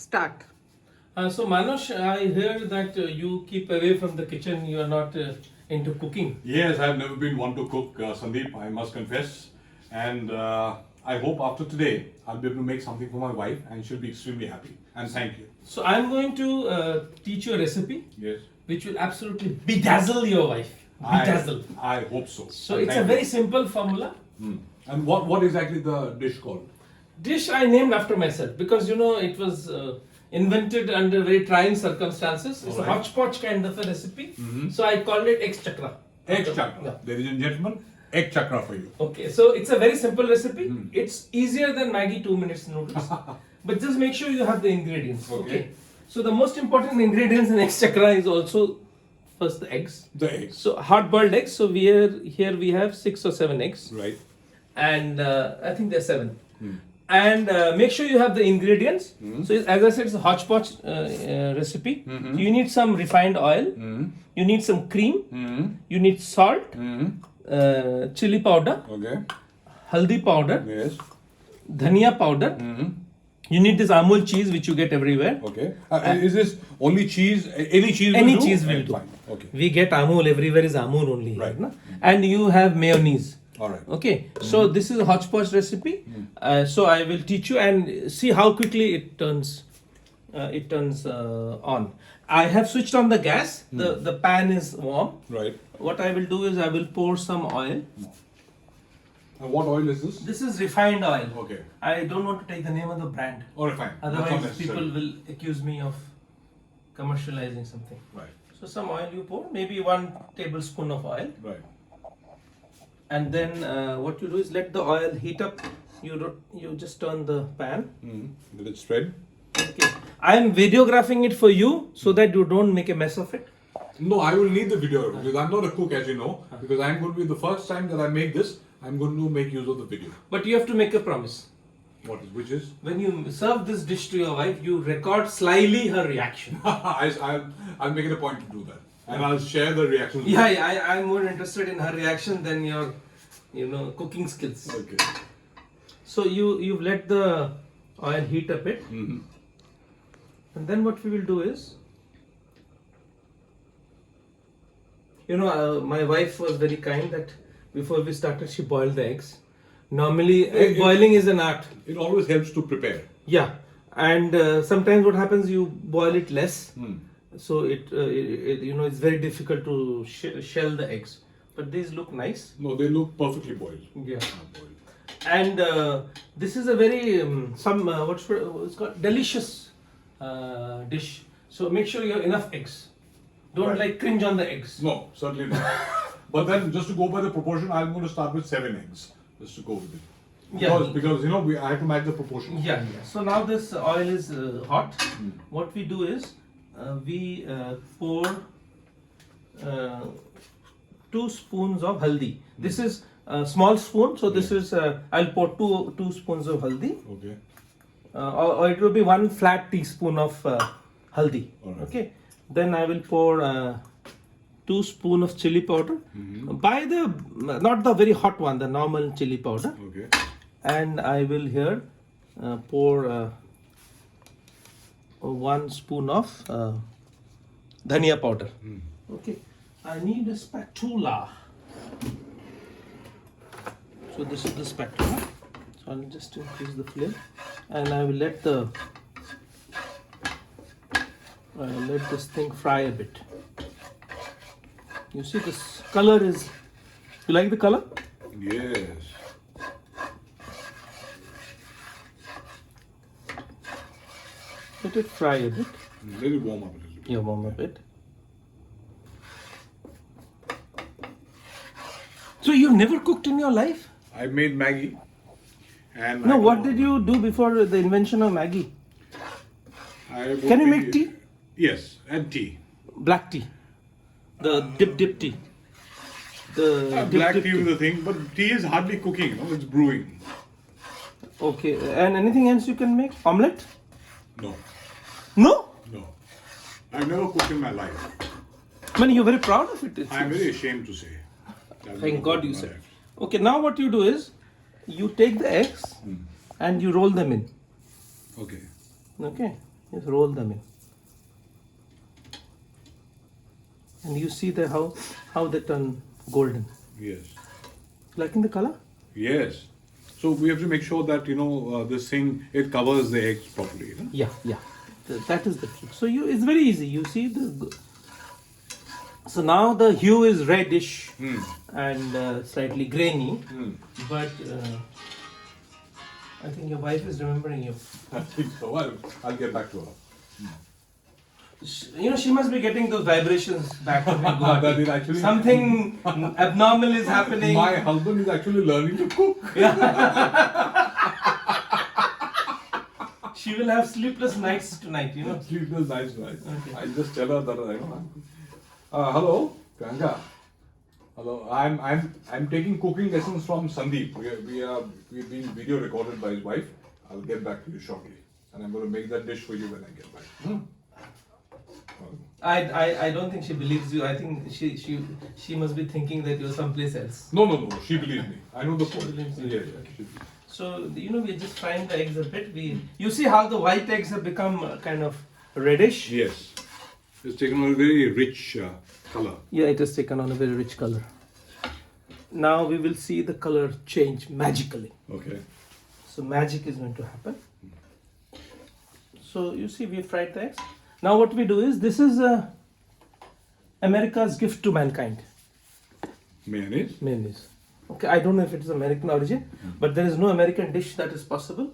start. So Manoj, I hear that you keep away from the kitchen. You are not into cooking. Yes, I've never been one to cook, Sandeep, I must confess. And I hope after today, I'll be able to make something for my wife and she'll be extremely happy. And thank you. So I'm going to teach you a recipe Yes. which will absolutely bedazzle your wife. Bedazzle. I hope so. So it's a very simple formula. And what exactly the dish called? Dish I named after myself because it was invented under very trying circumstances. It's a Alright. hodgepodge kind of a recipe. So I called it Egg Chakra. Egg Chakra. Yeah. Ladies and gentlemen, Egg Chakra for you. Okay, so it's a very simple recipe. It's easier than Maggi 2 minutes noodles. But just make sure you have the ingredients. Okay. So the most important ingredients in Egg Chakra is also first the eggs. The eggs. So hard boiled eggs. So here we have 6 or 7 eggs. Right. And I think there's 7. And make sure you have the ingredients. So as I said, it's a hodgepodge recipe. So you need some refined oil. You need some cream. You need salt, chili powder, Okay. haldi powder, Yes. dhania powder. You need this Amul cheese which you get everywhere. Okay. Is this only cheese? Any cheese will Any do? cheese will do. Fine. Okay. We get Amul everywhere is Amul only. here, Right. na? And you have mayonnaise. All right. Okay, so this is a hodgepodge recipe. So I will teach you and see how quickly it turns. On. I have switched on the gas. The pan is warm. Right. What I will do is I will pour some oil. And what oil is this? This is refined oil. Okay. I don't want to take the name of the brand. All right, fine. That's not Otherwise, necessary. people will accuse me of commercializing something. Right. So some oil you pour, maybe 1 tablespoon of oil. Right. And then what you do is let the oil heat up. You just turn the pan. Did it spread? Okay. I am videographing it for you so that you don't make a mess of it. No, I will need the video because I'm not a cook, as you know. Because I'm going to be the first time that I make this, I'm going to make use of the video. But you have to make a promise. Which is? When you serve this dish to your wife, you record slyly her reaction. I'll make it a point to do that. And I'll share the reactions. with Yeah, I'm more interested in her reaction than your, cooking skills. you. Okay. So you've let the oil heat a bit. And then what we will do is, my wife was very kind that before we started, she boiled the eggs. Normally, egg boiling is an art. It always helps to prepare. Yeah, and sometimes what happens, you boil it less, so it's very difficult to shell the eggs. But these look nice. No, they look perfectly boiled. Yeah, Boiled. and this is a very what's called delicious dish. So make sure you have enough eggs. Don't Right. cringe on the eggs. No, certainly not. But then, just to go by the proportion, I'm going to start with 7 eggs. Just to go with it. Because I have to match the proportion. Yeah. So now this oil is hot. What we do is we pour 2 spoons of haldi. This is a small spoon, so this is I'll pour two spoons of haldi, Okay. or it will be 1 flat teaspoon of haldi. Alright. Okay. Then I will pour 2 spoons of chili powder. Buy not the very hot one, the normal chili powder. Okay. And I will here pour 1 spoon of dhania powder. Okay, I need a spatula. So this is the spatula. So I'll just increase the flame, and I will let this thing fry a bit. You see this color is. You like the color? Yes. Let it fry a bit. Let it warm up a little bit. Yeah, warm a bit. So you've never cooked in your life? I made Maggi. And No, what did you do before the invention of Maggi? Can you make tea? Yes, and tea. Black tea. The dip tea. The Black dip tea with the thing, but tea is hardly cooking, it's brewing. Okay, and anything else you can make? Omelette? No, No? no. I've never cooked in my life. Man, you're very proud of it. I'm very ashamed to say. I've never Thank God cooked in you my said. life. Okay, now what you do is, you take the eggs and you roll them in. Okay. Okay. Just roll them in. And you see how they turn golden. Yes. Liking the color? Yes. So we have to make sure that this thing, it covers the eggs properly. You know? Yeah. That is the trick. So it's very easy. You see so now the hue is reddish and slightly grainy, but I think your wife is remembering you. I think so. I'll get back to her. She must be getting those vibrations back from her That God. is actually Something abnormal is happening. My husband is actually learning to cook. She will have sleepless nights tonight, Sleepless nights, right? Okay. I just tell her that hello, Ganga. Hello, I'm taking cooking lessons from Sandeep. We've been video recorded by his wife. I'll get back to you shortly, and I'm going to make that dish for you when I get back. I don't think she believes you. I think she must be thinking that you're someplace else. No. She believes me. I know the point. believes you. Yeah, she believes. So we're just frying the eggs a bit. You see how the white eggs have become kind of reddish. Yes, it's taken on a very rich color. Yeah, it has taken on a very rich color. Now we will see the color change magically. Okay. So magic is going to happen. So you see, we fried the eggs. Now what we do is, this is America's gift to mankind. Mayonnaise. Mayonnaise. Okay, I don't know if it is American origin, but there is no American dish that is possible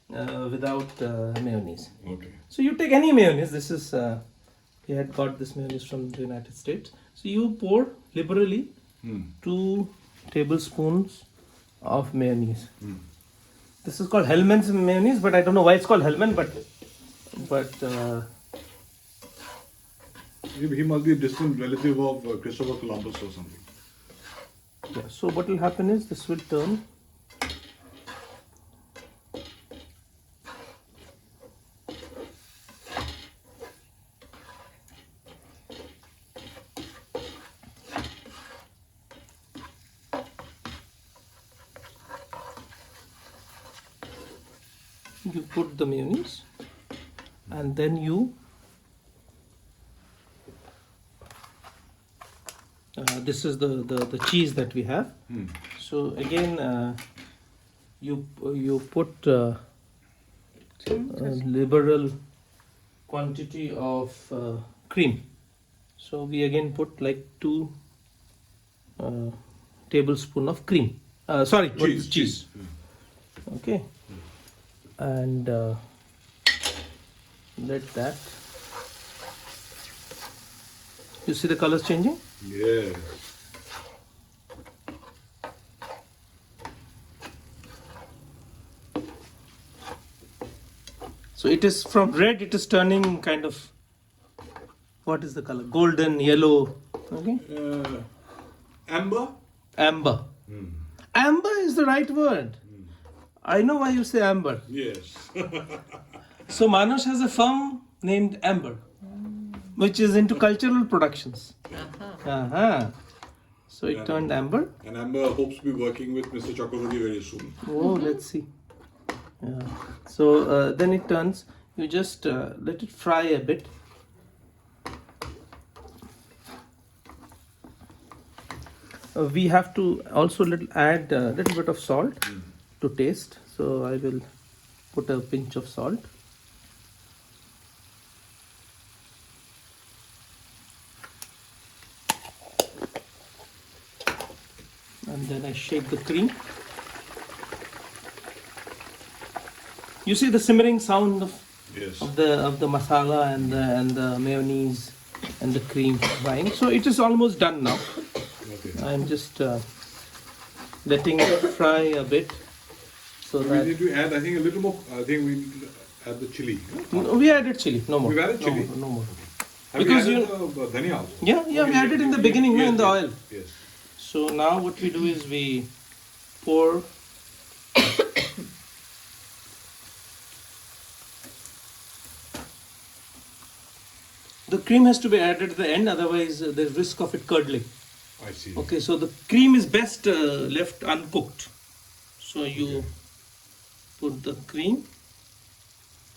without mayonnaise. Okay. So you take any mayonnaise. This is, we had got this mayonnaise from the United States. So you pour liberally 2 tablespoons of mayonnaise. This is called Hellman's mayonnaise, but I don't know why it's called Hellman, but He must be a distant relative of Christopher Columbus or something. yeah, so what will happen is, this will turn. You put the mayonnaise and then you this is the cheese that we have. So again you put a liberal quantity of cream. So we again put like 2 tablespoon of cream. Sorry, cheese. Okay. And let that. You see the colors changing? Yes. So it is from red, it is turning kind of, what is the color? Golden, yellow. Okay. Amber. Amber. Amber is the right word. I know why you say amber. Yes. So Manush has a firm named Amber, which is into cultural productions. So it turned amber. And Amber hopes to be working with Mr. Chakravarti very soon. Oh, let's see. Yeah. So then it turns. You just let it fry a bit. We have to also add a little bit of salt to taste. So I will put a pinch of salt. And then I shake the cream. You see the simmering sound of the masala and the mayonnaise and the cream frying. So it is almost done now. Okay. I'm just letting it fry a bit. So we that need to add, I think, a little more. I think we need to add the chili. no, we added chili. No more. We've added chili? No more. Have Because we added the dhania also? Yeah, we added in the beginning in the oil. Yes. So now what we do is we pour the cream has to be added at the end, otherwise there's risk of it curdling. I see. Okay, so the cream is best left uncooked. So you put the cream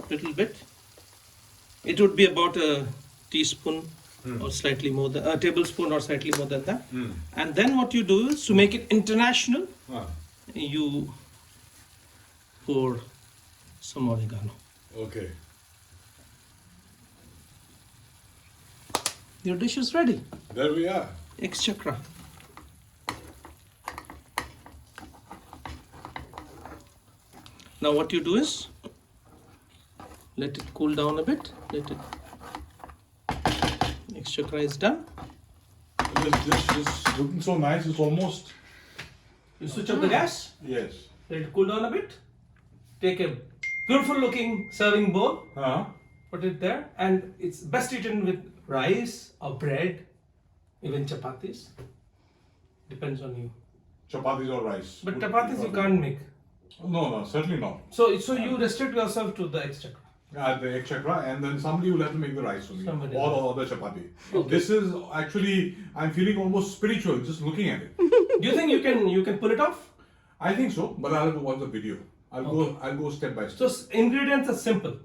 little bit It would be about a teaspoon or slightly more than a tablespoon or slightly more than that. And then what you do is to make it international, you pour some oregano. Okay. Your dish is ready. There we are. Egg chakra. Now what you do is let it cool down a bit. Let it. Egg chakra is done. This dish is looking so nice. It's almost. You switch off the gas. Yes. Let it cool down a bit. Take a beautiful looking serving bowl. Put it there, and it's best eaten with rice or bread, even chapatis. Depends on you. Chapatis or rice. But chapatis you can't make. No, certainly not. So you restrict yourself to the egg chakra. The egg chakra, and then somebody will have to make the rice for me. Somebody Or the chapati. Okay. This is actually, I'm feeling almost spiritual just looking at it. Do you think you can pull it off? I think so, but I'll have to watch the video. I'll go step by So step. ingredients are simple.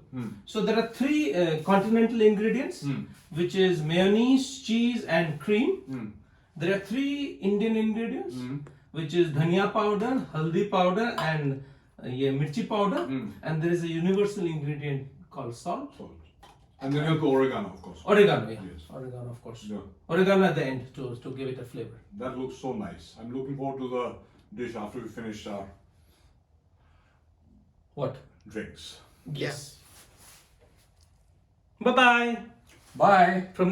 So there are three continental ingredients, which is mayonnaise, cheese, and cream. There are three Indian ingredients, which is dhania powder, haldi powder, and mirchi powder. And there is a universal ingredient called salt. Salt. And then you have the oregano, of course. Oregano, yeah. Yes. Oregano, of course. Yeah. Oregano at the end to give it a flavor. That looks so nice. I'm looking forward to the dish after we finish our What? drinks. Yes. Bye-bye. Bye. From